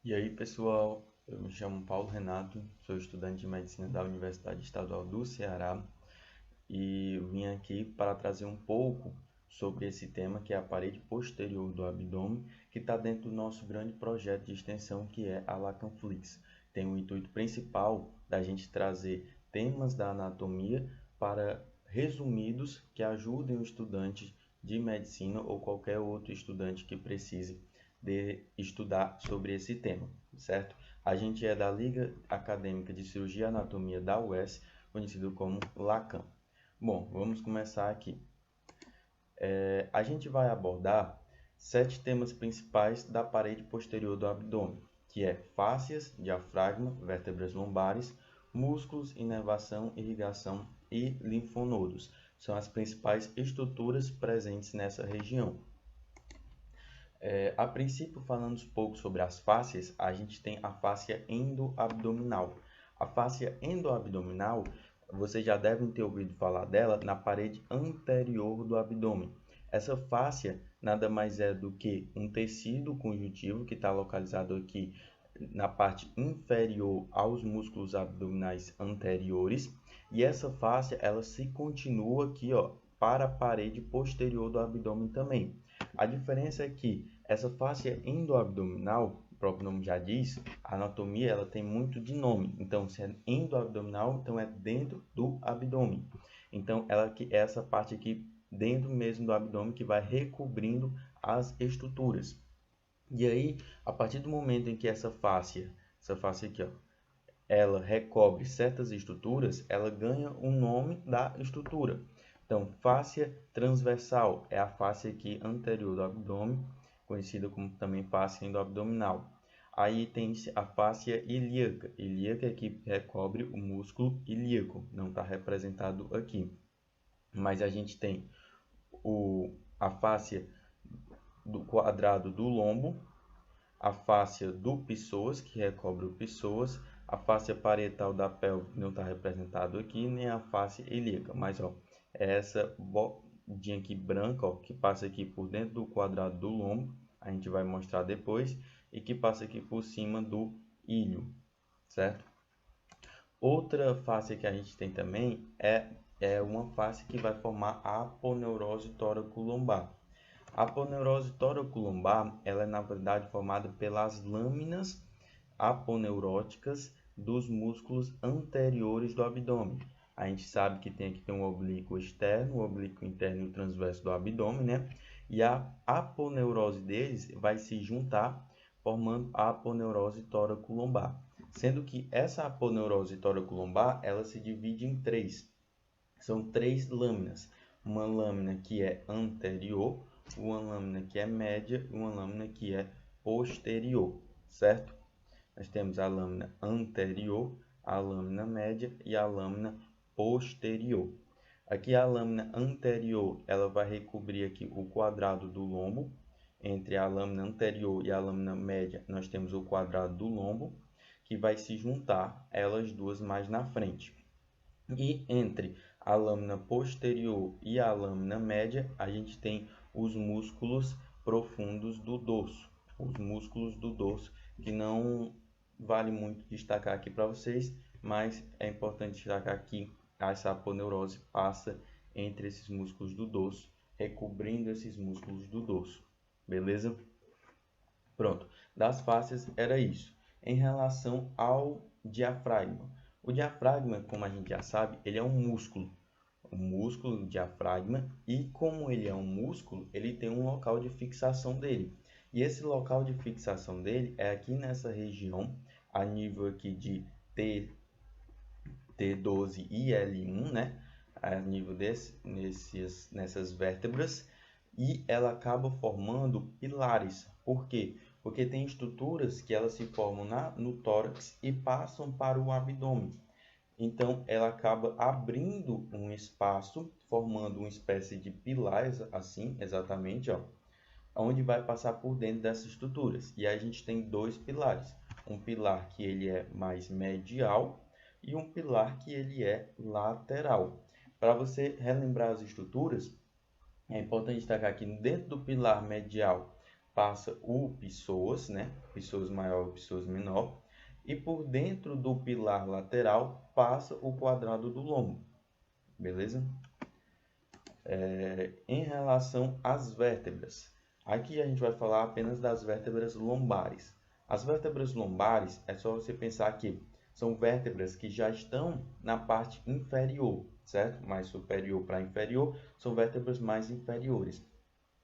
E aí pessoal, eu me chamo Paulo Renato, sou estudante de Medicina da Universidade Estadual do Ceará e vim aqui para trazer um pouco sobre esse tema que é a parede posterior do abdômen, que está dentro do nosso grande projeto de extensão que é a LACANFLIX. Tem o intuito principal da gente trazer temas da anatomia para resumidos que ajudem o estudante de medicina ou qualquer outro estudante que precise de estudar sobre esse tema, certo? A gente é da Liga Acadêmica de Cirurgia e Anatomia da UES, conhecido como LACAN. Bom, vamos começar aqui. A gente vai abordar 7 temas principais da parede posterior do abdômen, que é fáscias, diafragma, vértebras lombares, músculos, inervação, irrigação e linfonodos. São as principais estruturas presentes nessa região. A princípio, falando um pouco sobre as fáscias, a gente tem a fáscia endoabdominal. A fáscia endoabdominal, vocês já devem ter ouvido falar dela na parede anterior do abdômen. Essa fáscia nada mais é do que um tecido conjuntivo que está localizado aqui na parte inferior aos músculos abdominais anteriores. E essa fáscia, ela se continua aqui, ó, para a parede posterior do abdômen também. A diferença é que essa fáscia endoabdominal, o próprio nome já diz, a anatomia ela tem muito de nome. Então, se é endoabdominal, então é dentro do abdômen. Então, ela é essa parte aqui dentro mesmo do abdômen que vai recobrindo as estruturas. E aí, a partir do momento em que essa fáscia aqui, ó, ela recobre certas estruturas, ela ganha o nome da estrutura. Então, fáscia transversal é a fáscia aqui anterior do abdômen, conhecida como também fáscia endoabdominal. Aí tem a fáscia ilíaca. Ilíaca é que recobre o músculo ilíaco, não está representado aqui. Mas a gente tem a fáscia do quadrado do lombo, a fáscia do psoas, que recobre o psoas, a fáscia parietal da pelve, que não está representado aqui, nem a fáscia ilíaca. Mas, ó, é essa bordinha aqui branca, ó, que passa aqui por dentro do quadrado do lombo, a gente vai mostrar depois, e que passa aqui por cima do ilho, certo? Outra fáscia que a gente tem também é uma fáscia que vai formar a aponeurose tóraco-lombar. A aponeurose tóraco-lombar, ela é na verdade formada pelas lâminas aponeuróticas dos músculos anteriores do abdômen. A gente sabe que tem aqui um oblíquo externo, o oblíquo interno e o transverso do abdômen, né? E a aponeurose deles vai se juntar, formando a aponeurose tóraco-lombar. Sendo que essa aponeurose tóraco-lombar, ela se divide em 3. São 3 lâminas. Uma lâmina que é anterior, uma lâmina que é média e uma lâmina que é posterior, certo? Nós temos a lâmina anterior, a lâmina média e a lâmina posterior. Aqui a lâmina anterior, ela vai recobrir aqui o quadrado do lombo. Entre a lâmina anterior e a lâmina média, nós temos o quadrado do lombo, que vai se juntar elas duas mais na frente. E entre a lâmina posterior e a lâmina média, a gente tem os músculos profundos do dorso. Os músculos do dorso, que não vale muito destacar aqui para vocês, mas é importante destacar que essa aponeurose passa entre esses músculos do dorso, recobrindo esses músculos do dorso. Beleza? Pronto. Das fáscias era isso. Em relação ao diafragma. O diafragma, como a gente já sabe, ele é um músculo do diafragma, e como ele é um músculo, ele tem um local de fixação dele. E esse local de fixação dele é aqui nessa região, a nível aqui de T12 e L1, né? A nível nessas vértebras, e ela acaba formando pilares. Por quê? Porque tem estruturas que elas se formam no tórax e passam para o abdômen. Então, ela acaba abrindo um espaço, formando uma espécie de pilar, assim, exatamente, ó, onde vai passar por dentro dessas estruturas. E aí a gente tem 2 pilares. Um pilar que ele é mais medial e um pilar que ele é lateral. Para você relembrar as estruturas, é importante destacar que dentro do pilar medial passa o psoas, né? Psoas maior e psoas menor. E por dentro do pilar lateral passa o quadrado do lombo. Beleza? Em relação às vértebras, aqui a gente vai falar apenas das vértebras lombares. As vértebras lombares é só você pensar que são vértebras que já estão na parte inferior, certo? Mais superior para inferior, são vértebras mais inferiores.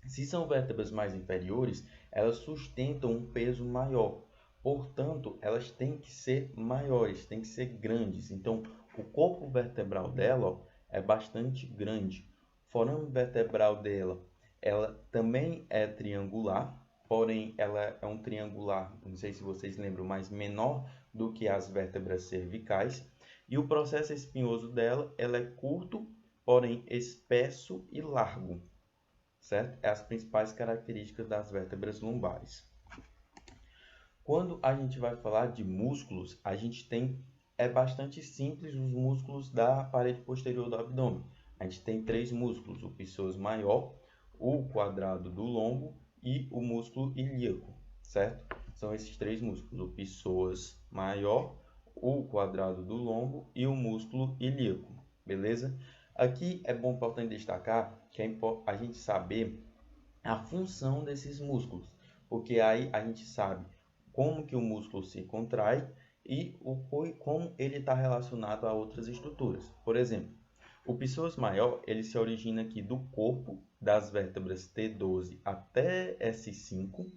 Se são vértebras mais inferiores, elas sustentam um peso maior. Portanto, elas têm que ser maiores, têm que ser grandes. Então, o corpo vertebral dela, ó, é bastante grande. O forame vertebral dela, ela também é triangular, porém ela é um triangular, não sei se vocês lembram, mas menor do que as vértebras cervicais. E o processo espinhoso dela, ela é curto, porém espesso e largo. Certo? É as principais características das vértebras lombares. Quando a gente vai falar de músculos, a gente tem, é bastante simples os músculos da parede posterior do abdômen. A gente tem 3 músculos, o psoas maior, o quadrado do lombo e o músculo ilíaco, certo? São esses 3 músculos, o psoas maior, o quadrado do lombo e o músculo ilíaco, beleza? Aqui é bom, importante destacar que a gente saber a função desses músculos, porque aí a gente sabe como que o músculo se contrai e como ele está relacionado a outras estruturas. Por exemplo, o psoas maior ele se origina aqui do corpo das vértebras T12 até S5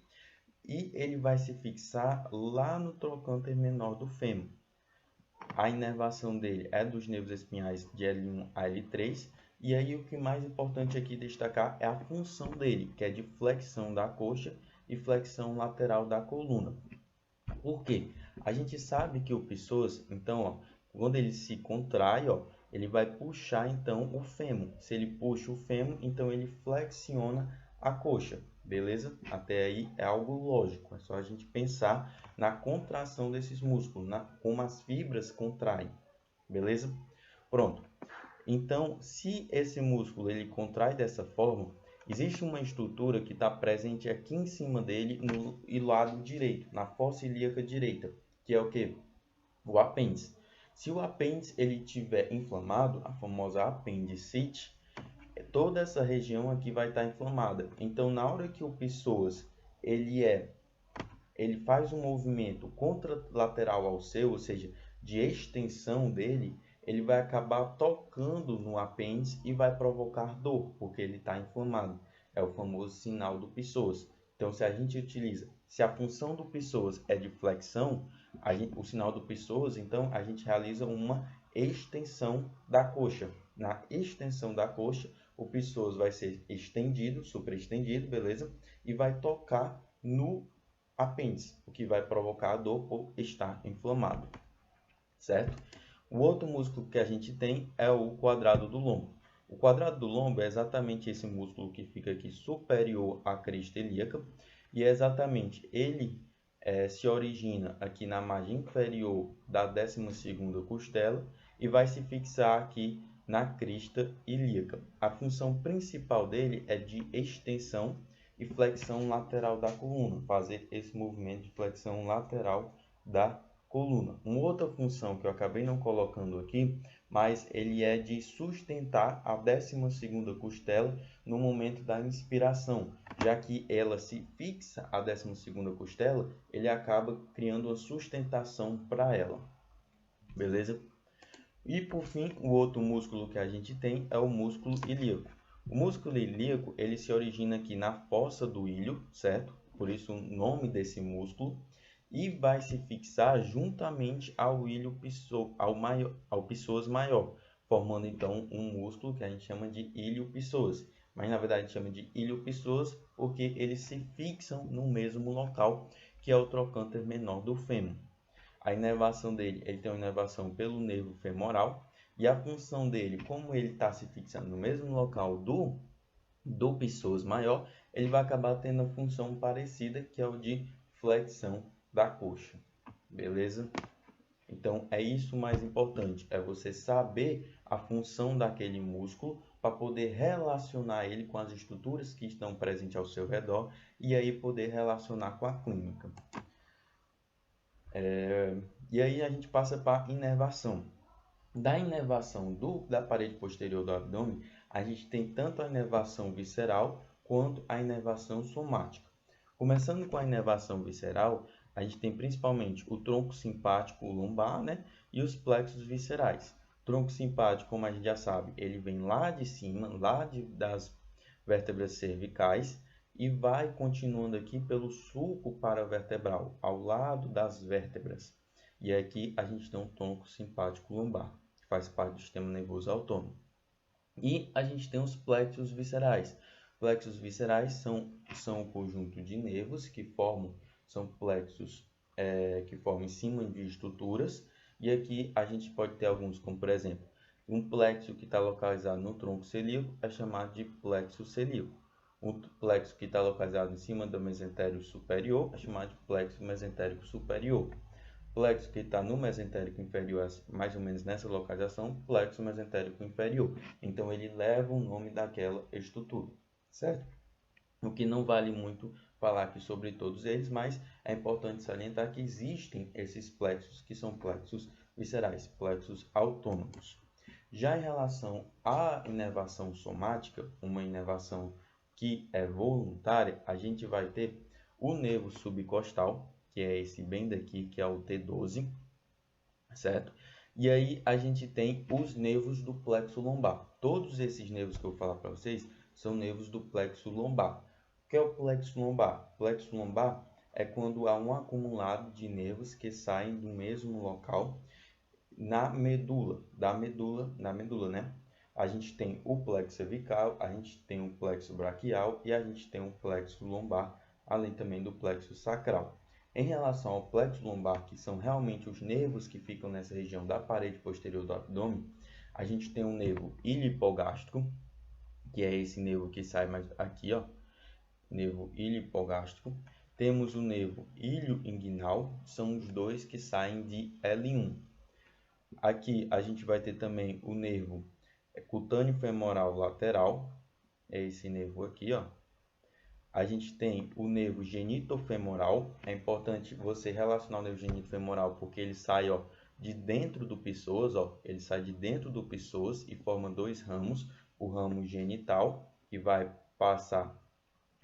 e ele vai se fixar lá no trocânter menor do fêmur. A inervação dele é dos nervos espinhais de L1 a L3. E aí o que mais importante aqui destacar é a função dele, que é de flexão da coxa e flexão lateral da coluna. Por quê? A gente sabe que o psoas, então, ó, quando ele se contrai, ó, ele vai puxar então o fêmur. Se ele puxa o fêmur, então ele flexiona a coxa. Beleza? Até aí é algo lógico. É só a gente pensar na contração desses músculos, como as fibras contraem. Beleza? Pronto. Então, se esse músculo ele contrai dessa forma, existe uma estrutura que está presente aqui em cima dele no lado direito, na fossa ilíaca direita, que é o que? O apêndice. Se o apêndice ele tiver inflamado, a famosa apendicite, toda essa região aqui vai estar inflamada. Então, na hora que o psoas ele faz um movimento contralateral ao seu, ou seja, de extensão dele, ele vai acabar tocando no apêndice e vai provocar dor, porque ele está inflamado. É o famoso sinal do psoas. Então, se a gente utiliza, se a função do psoas é de flexão, o sinal do psoas, então a gente realiza uma extensão da coxa. Na extensão da coxa, o psoas vai ser estendido, superestendido, beleza? E vai tocar no apêndice, o que vai provocar a dor por estar inflamado, certo? O outro músculo que a gente tem é o quadrado do lombo. O quadrado do lombo é exatamente esse músculo que fica aqui superior à crista ilíaca e é exatamente ele se origina aqui na margem inferior da 12ª costela e vai se fixar aqui na crista ilíaca. A função principal dele é de extensão e flexão lateral da coluna, fazer esse movimento de flexão lateral da coluna. Uma outra função que eu acabei não colocando aqui, mas ele é de sustentar a 12ª costela no momento da inspiração, já que ela se fixa a 12ª costela, ele acaba criando uma sustentação para ela. Beleza? E por fim, o outro músculo que a gente tem é o músculo ilíaco. O músculo ilíaco, ele se origina aqui na fossa do ilho, certo? Por isso o nome desse músculo. E vai se fixar juntamente ao ilho ao psoas maior, formando então um músculo que a gente chama de ilho-psoas. Mas na verdade a gente chama de ilho-psoas porque eles se fixam no mesmo local, que é o trocânter menor do fêmur. A inervação dele, ele tem uma inervação pelo nervo femoral, e a função dele, como ele está se fixando no mesmo local do psoas maior, ele vai acabar tendo a função parecida, que é o de flexão da coxa. Beleza? Então, é isso o mais importante, é você saber a função daquele músculo para poder relacionar ele com as estruturas que estão presentes ao seu redor e aí poder relacionar com a clínica. E aí a gente passa para a inervação. Da inervação da parede posterior do abdômen, a gente tem tanto a inervação visceral quanto a inervação somática. Começando com a inervação visceral, a gente tem principalmente o tronco simpático lombar, né, e os plexos viscerais. O tronco simpático, como a gente já sabe, ele vem lá de cima, das vértebras cervicais, e vai continuando aqui pelo sulco paravertebral, ao lado das vértebras. E aqui a gente tem um tronco simpático lombar, que faz parte do sistema nervoso autônomo. E a gente tem os plexos viscerais. Plexos viscerais são um conjunto de nervos que são plexos que formam em cima de estruturas. E aqui a gente pode ter alguns, como por exemplo, um plexo que está localizado no tronco celíaco é chamado de plexo celíaco. Um plexo que está localizado em cima do mesentérico superior é chamado de plexo mesentérico superior. Plexo que está no mesentérico inferior, mais ou menos nessa localização, plexo mesentérico inferior. Então, ele leva o nome daquela estrutura, certo? O que não vale muito falar aqui sobre todos eles, mas é importante salientar que existem esses plexos, que são plexos viscerais, plexos autônomos. Já em relação à inervação somática, uma inervação que é voluntária, a gente vai ter o nervo subcostal, que é esse bem daqui, que é o T12, certo? E aí a gente tem os nervos do plexo lombar. Todos esses nervos que eu vou falar para vocês são nervos do plexo lombar. O que é o plexo lombar? O plexo lombar é quando há um acumulado de nervos que saem do mesmo local na medula, na medula, né? A gente tem o plexo cervical, a gente tem o plexo braquial e a gente tem o plexo lombar, além também do plexo sacral. Em relação ao plexo lombar, que são realmente os nervos que ficam nessa região da parede posterior do abdômen, a gente tem o nervo iliohipogástrico, que é esse nervo que sai mais aqui, ó, nervo iliohipogástrico. Temos o nervo ilioinguinal, são os dois que saem de L1. Aqui a gente vai ter também o nervo cutâneo femoral lateral, é esse nervo aqui, ó. A gente tem o nervo genitofemoral, é importante você relacionar o nervo genitofemoral porque ele sai, ó, de dentro do psoas, ó, ele sai de dentro do psoas e forma dois ramos, o ramo genital, que vai passar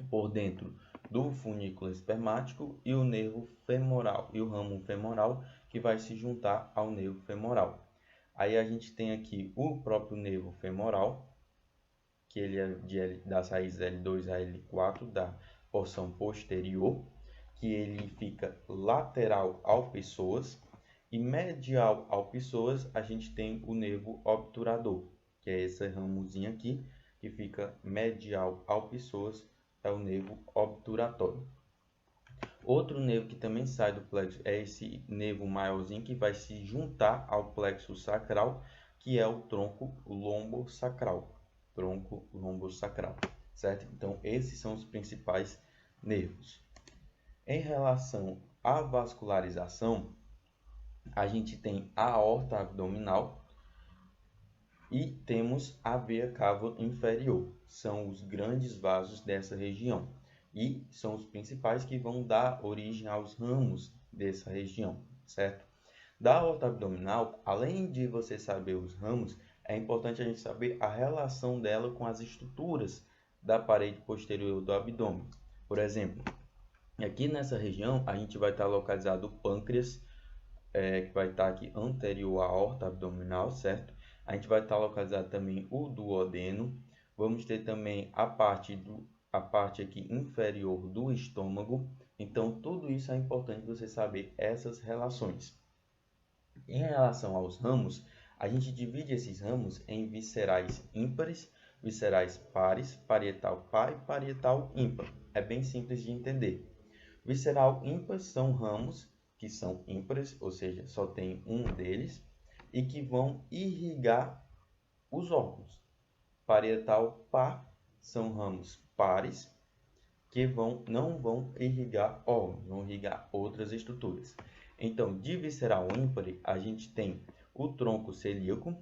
por dentro do funículo espermático, e o nervo femoral, e o ramo femoral, que vai se juntar ao nervo femoral. Aí a gente tem aqui o próprio nervo femoral, que ele é das raízes L2 a L4 da porção posterior, que ele fica lateral ao psoas, e medial ao psoas a gente tem o nervo obturador, que é esse ramozinho aqui, que fica medial ao psoas, é o nervo obturatório. Outro nervo que também sai do plexo é esse nervo maiorzinho que vai se juntar ao plexo sacral, que é o tronco lombosacral. Tronco lombosacral, certo? Então, esses são os principais nervos. Em relação à vascularização, a gente tem a aorta abdominal e temos a veia cava inferior. São os grandes vasos dessa região e são os principais que vão dar origem aos ramos dessa região, certo? Da aorta abdominal, além de você saber os ramos, é importante a gente saber a relação dela com as estruturas da parede posterior do abdômen. Por exemplo, aqui nessa região a gente vai estar localizado o pâncreas, que vai estar aqui anterior à aorta abdominal, certo? A gente vai estar localizado também o duodeno. Vamos ter também a parte aqui inferior do estômago. Então, tudo isso é importante você saber essas relações. Em relação aos ramos, a gente divide esses ramos em viscerais ímpares, viscerais pares, parietal par e parietal ímpar. É bem simples de entender. Visceral ímpar são ramos que são ímpares, ou seja, só tem um deles, e que vão irrigar os órgãos. Parietal par são ramos pares que não vão irrigar órgãos, vão irrigar outras estruturas. Então, de visceral ímpar, a gente tem o tronco celíaco,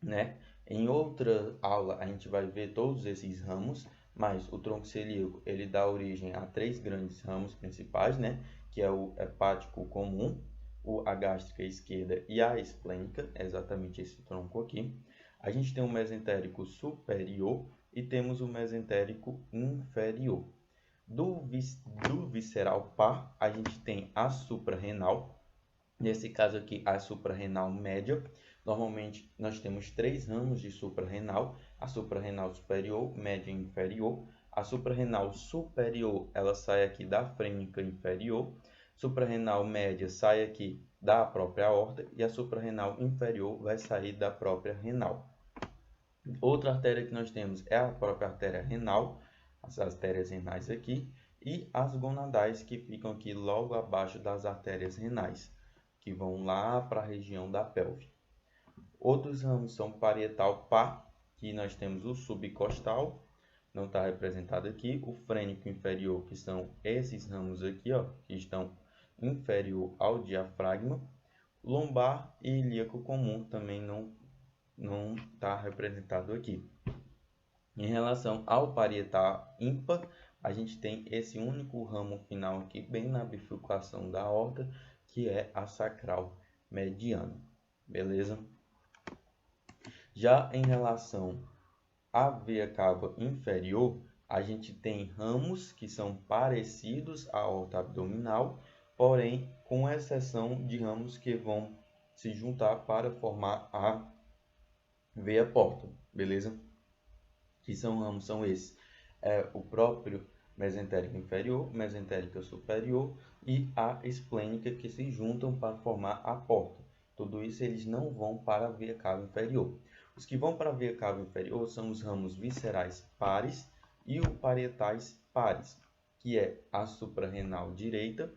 né? Em outra aula a gente vai ver todos esses ramos, mas o tronco celíaco ele dá origem a 3 grandes ramos principais, né? Que é o hepático comum, a gástrica esquerda e a esplênica, é exatamente esse tronco aqui. A gente tem o mesentérico superior e temos o mesentérico inferior. Do visceral par, a gente tem a suprarrenal, nesse caso aqui a suprarrenal média. Normalmente nós temos 3 ramos de suprarrenal, a suprarrenal superior, média e inferior. A suprarrenal superior, ela sai aqui da frênica inferior, suprarrenal média sai aqui da própria aorta e a suprarrenal inferior vai sair da própria renal. Outra artéria que nós temos é a própria artéria renal, as artérias renais aqui, e as gonadais que ficam aqui logo abaixo das artérias renais, que vão lá para a região da pelve. Outros ramos são parietal par, que nós temos o subcostal, não está representado aqui, o frênico inferior, que são esses ramos aqui, ó, que estão inferior ao diafragma, lombar e ilíaco comum também não está representado aqui. Em relação ao parietal ímpar, a gente tem esse único ramo final aqui, bem na bifurcação da aorta, que é a sacral mediana. Beleza? Já em relação à veia cava inferior, a gente tem ramos que são parecidos à aorta abdominal, porém com exceção de ramos que vão se juntar para formar a veia porta, beleza? Que ramos são esses? O próprio mesentérico inferior, mesentérica superior e a esplênica, que se juntam para formar a porta. Tudo isso eles não vão para a veia cava inferior. Os que vão para a veia cava inferior são os ramos viscerais pares e o parietais pares, que é a suprarrenal direita,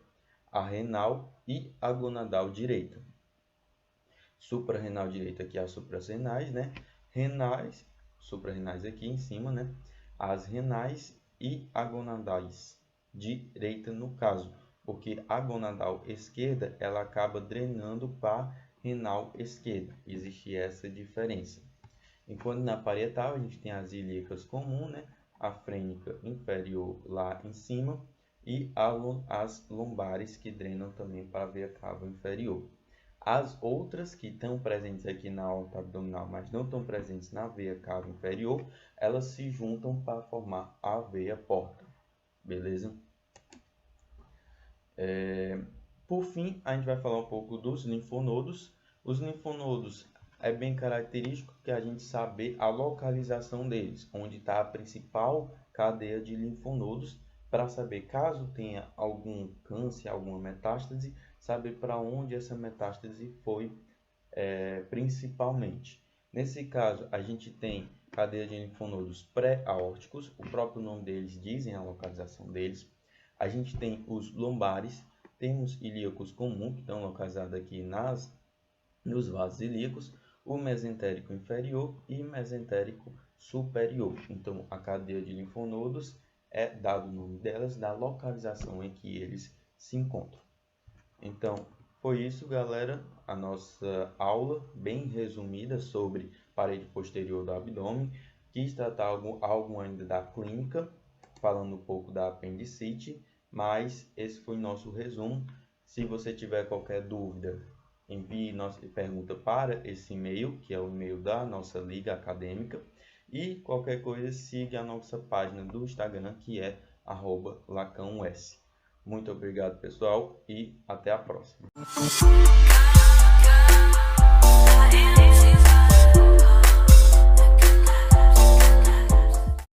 a renal e a gonadal direita. Suprarrenal direita aqui é as suprarrenais, né? Renais, suprarrenais aqui em cima, né? As renais e a gonadais direita no caso, porque a gonadal esquerda ela acaba drenando para a renal esquerda. Existe essa diferença. Enquanto na parietal a gente tem as ilíacas comum, né? A frênica inferior lá em cima e as lombares que drenam também para a veia cava inferior. As outras que estão presentes aqui na aorta abdominal, mas não estão presentes na veia cava inferior, elas se juntam para formar a veia porta. Beleza? Por fim, a gente vai falar um pouco dos linfonodos. Os linfonodos é bem característico que a gente saber a localização deles, onde está a principal cadeia de linfonodos, para saber caso tenha algum câncer, alguma metástase, saber para onde essa metástase foi principalmente. Nesse caso, a gente tem cadeia de linfonodos pré-aórticos, o próprio nome deles dizem a localização deles. A gente tem os lombares, temos ilíacos comuns, que estão localizados aqui nos vasos ilíacos, o mesentérico inferior e mesentérico superior. Então, a cadeia de linfonodos é dado o nome delas da localização em que eles se encontram. Então, foi isso, galera, a nossa aula bem resumida sobre parede posterior do abdômen. Quis tratar algo ainda da clínica, falando um pouco da apendicite, mas esse foi o nosso resumo. Se você tiver qualquer dúvida, envie nossa pergunta para esse e-mail, que é o e-mail da nossa liga acadêmica. E qualquer coisa, siga a nossa página do Instagram, que é @lacãos. Muito obrigado, pessoal, e até a próxima.